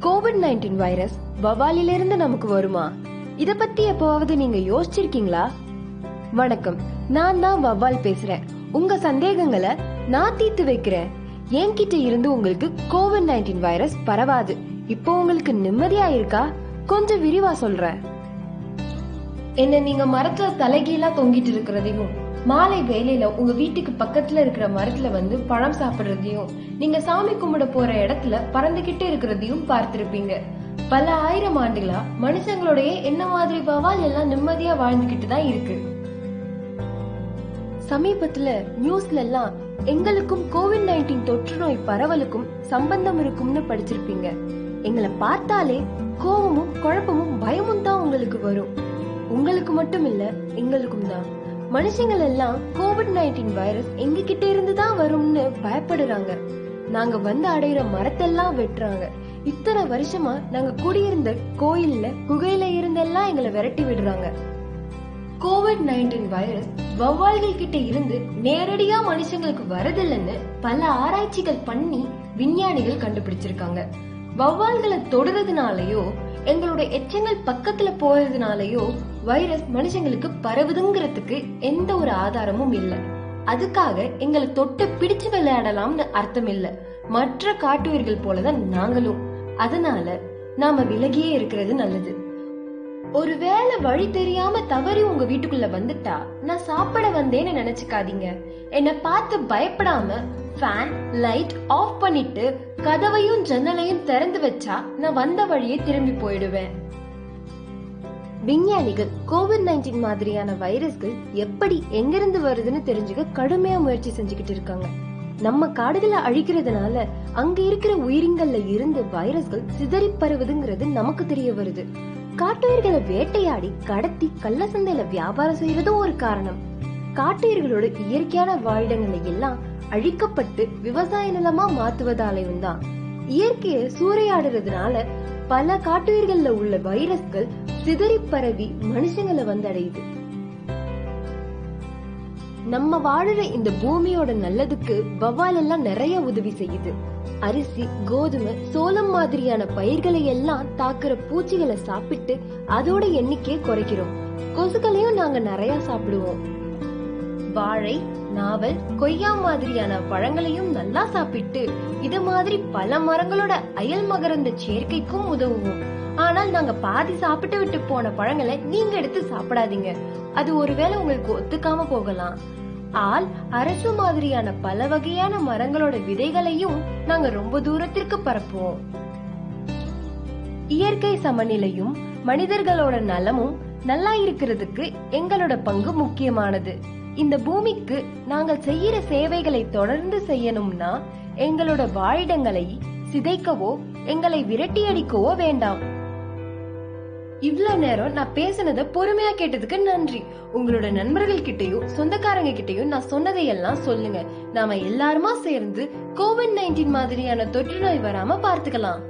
COVID-19 virus வவாலிலிருந்து நமக்கு வருமா? இத பத்தி எப்பவாவது நீங்க யோசிச்சிருக்கீங்களா? வணக்கம், நான் தான் வவ்வால் பேசுறேன். உங்க சந்தேகங்களை நான் தீர்த்து வைக்கிறேன். என்கிட்ட இருந்து உங்களுக்கு கோவிட்-19 வைரஸ் பரவாது. இப்போ உங்களுக்கு நிம்மதியா இருக்கா? கொஞ்சம் விரிவா சொல்றேன். என்ன நீங்க மரத்துல தலைகீழா தொங்கிட்டு இருக்கிறதையும், மாலை வேலையில உங்க வீட்டுக்கு பக்கத்துல இருக்கிற மரத்துல வந்து பழம் சாப்பிடுறதையும், நீங்க சாமி கும்பிட போற இடத்துல பறந்துகிட்டு இருக்கிறதையும் பார்த்திருப்பீங்க. பல ஆயிரம் ஆண்டுகளா மனுஷங்களுடைய என்ன மாதிரி வவால் எல்லாம் நிம்மதியா வாழ்ந்துகிட்டு தான் இருக்கு. சமீபத்துல நியூஸ்ல எல்லாம் எங்களுக்கும் கோவிட்-19 தொற்று நோய் பரவலுக்கும் சம்பந்தம் இருக்கும்னு படிச்சிருப்பீங்க. எங்களை பார்த்தாலே கோபமும் குழப்பமும் பயமும் தான் உங்களுக்கு வரும். உங்களுக்கு மட்டும் இல்ல, எங்களுக்கும் தான். மனுஷங்கள் எல்லாம் கோவிட்-19 வைரஸ் எங்க கிட்ட இருந்து தான் வரும்னு பயப்படுறாங்க. நாங்க வந்து அடையிற மரத்தெல்லாம் வெட்டுறாங்க. இத்தனை வருஷமா நாங்க குடியிருந்த கோயில்ல குகையில இருந்தெல்லாம் எங்களை விரட்டி விடுறாங்க. கோவிட்-19 வைரஸ் வவ்வால்கள் கிட்ட இருந்து நேரடியா மனுஷங்களுக்கு வரதில்லைன்னு பல ஆராய்ச்சிகள் பண்ணி விஞ்ஞானிகள் கண்டுபிடிச்சிருக்காங்க. வவ்வால்களை தொடுறதுனாலயோ எங்களோட எச்சங்கள் பக்கத்துல போறதுனாலயோ வைரஸ் மனுஷங்களுக்கு பரவுதுங்கிறதுக்கு எந்த ஒரு ஆதாரமும் இல்ல. அதுக்காக எங்களை தொட்டு பிடிச்சு விளையாடலாம்னு அர்த்தம் இல்ல. மற்ற காட்டுயிர்கள் போலதான் நாங்களும். அதனால நாம விலகியே இருக்கிறது நல்லது. ஒருவேளை வழி தெரியாம தவறி உங்க வீட்டுக்குள்ள வந்துட்டா நான் சாப்பிட வந்தேன்னு நினைச்சுக்காதீங்க. என்ன பார்த்து பயப்படாம ஃபேன் லைட் ஆஃப் பண்ணிட்டு கதவையும் ஜன்னலையும் திறந்து வச்சா நான் வந்த வழியே திரும்பி போயிடுவேன். விஞ்ஞானிகள் கோவிட்-19 மாதிரியான வைரஸ்கள் எப்படி எங்கிருந்து வருதுன்னு தெரிஞ்சுக்க கடுமையா முயற்சி செஞ்சுக்கிட்டு இருக்காங்க. நம்ம காடுகளை அழிக்கிறதுனால அங்க இருக்கிற உயிரினங்கள்ல இருந்து வைரஸ்கள் சிதறி பரவுதுங்கிறது நமக்கு தெரிய வருது. காட்டுயிர்களை வேட்டையாடி கடத்தி கள்ள சந்தையில வியாபாரம் செய்யறதும் ஒரு காரணம். காட்டுயிர்களோட இயற்கையான வாழிடங்களை எல்லாம் அழிக்கப்பட்டு விவசாய நிலமா மாத்துவதாலையும் தான். இயற்கையை சூறையாடுறதுனால பல காட்டுயிர்கள்ல உள்ள வைரஸ்கள் சிதறி பரவி மனுஷங்களை வந்தடையுது. நம்ம வாழுற இந்த பூமியோட நல்லதுக்கு வவ்வால் எல்லாம் நிறைய உதவி செய்யுது. அரிசி, கோதுமை, சோளம் மாதிரியான பயிர்களை எல்லாம் தாக்குற பூச்சிகளை சாப்பிட்டு அதோட எண்ணிக்கையை குறைக்கிறோம். கொசுக்களையும் நாங்க நிறைய சாப்பிடுவோம். வாழை, நாவல், கொய்யா மாதிரியான பழங்களையும் நல்லா சாப்பிட்டு இது மாதிரி பல மரங்களோட அயல் மகரந்த சேர்க்கைக்கும் உதவுவோம். ஆனால் நாங்க பாதி சாப்பிட்டு விட்டு போன பழங்களை நீங்க எடுத்து சாப்பிடாதீங்க. அது ஒருவேளை உங்களுக்கு ஒத்துக்காம போகலாம். ஆல், அரசு மாதிரியான பல வகையான மரங்களோட விதைகளையும் நாங்க ரொம்ப தூரத்திற்கு பரப்புவோம். இயற்கை சமநிலையும் மனிதர்களோட நலமும் நல்லா இருக்கிறதுக்கு எங்களோட பங்கு முக்கியமானது. இந்த பூமிக்கு நாங்கள் செய்யற சேவைகளை தொடர்ந்து செய்யணும்னா எங்களோட வாழிடங்களை சிதைக்கவோ எங்களை விரட்டி அடிக்கவோ வேண்டாம். இவ்வளவு நேரம் நான் பேசினத பொறுமையா கேட்டதுக்கு நன்றி. உங்களோட நண்பர்கள் கிட்டயும் சொந்தக்காரங்க கிட்டயும் நான் சொன்னதையெல்லாம் சொல்லுங்க. நாம எல்லாருமா சேர்ந்து கோவிட்-19 மாதிரியான தொற்று நோய் வராம பார்த்துக்கலாம்.